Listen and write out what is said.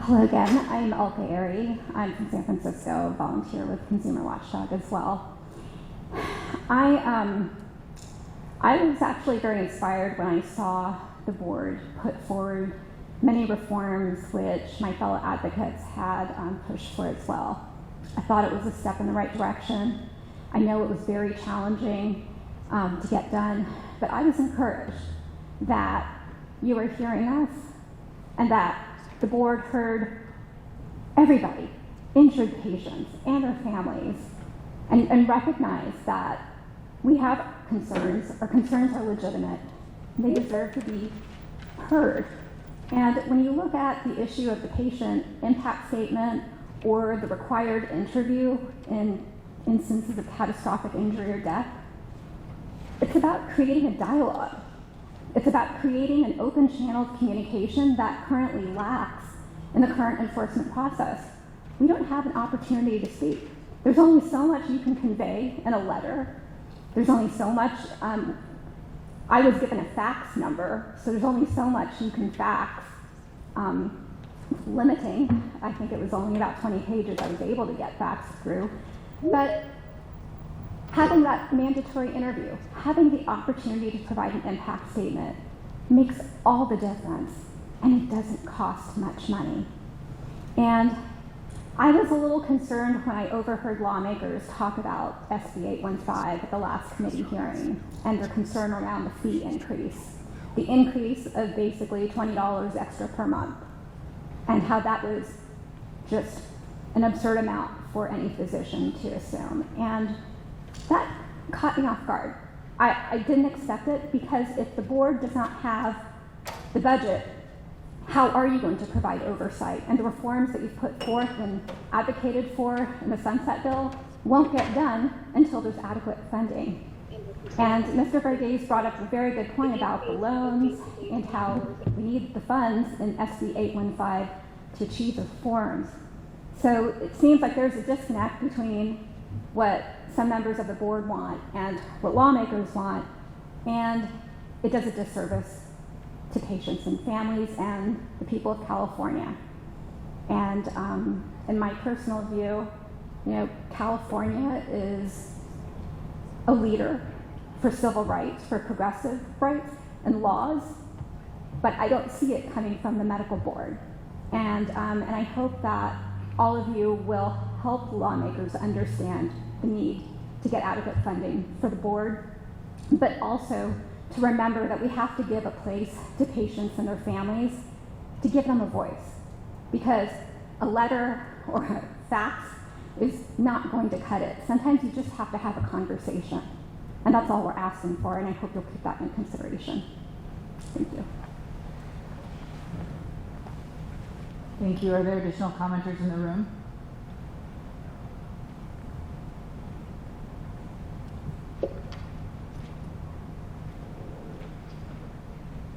Hello again, I'm Alka Airy. I'm from San Francisco, volunteer with Consumer Watchdog as well. I was actually very inspired when I saw the board put forward many reforms which my fellow advocates had pushed for as well. I thought it was a step in the right direction. I know it was very challenging to get done, but I was encouraged that you were hearing us and that the board heard everybody, injured patients and their families, and recognized that we have concerns. Our concerns are legitimate. They deserve to be heard. And when you look at the issue of the patient impact statement or the required interview in instances of catastrophic injury or death, it's about creating a dialogue. It's about creating an open channel of communication that currently lacks in the current enforcement process. We don't have an opportunity to speak. There's only so much you can convey in a letter. There's only so much, I was given a fax number, so there's only so much you can fax, limiting. I think it was only about 20 pages I was able to get faxed through. But having that mandatory interview, having the opportunity to provide an impact statement makes all the difference, and it doesn't cost much money. And I was a little concerned when I overheard lawmakers talk about SB 815 at the last committee hearing and their concern around the fee increase, the increase of basically $20 extra per month, and how that was just an absurd amount for any physician to assume. And that caught me off guard. I didn't accept it because if the board does not have the budget, how are you going to provide oversight? And the reforms that you've put forth and advocated for in the Sunset Bill won't get done until there's adequate funding. And Mr. Verghese brought up a very good point about the loans and how we need the funds in SB 815 to achieve the reforms. So it seems like there's a disconnect between what some members of the board want and what lawmakers want, and it does a disservice to patients and families and the people of California. And in my personal view, California is a leader for civil rights, for progressive rights and laws, but I don't see it coming from the medical board. And I hope that all of you will help lawmakers understand the need to get adequate funding for the board, but also to remember that we have to give a place to patients and their families, to give them a voice, because a letter or a fax is not going to cut it. Sometimes you just have to have a conversation, and that's all we're asking for, and I hope you'll keep that in consideration. Thank you. Thank you. Are there additional commenters in the room?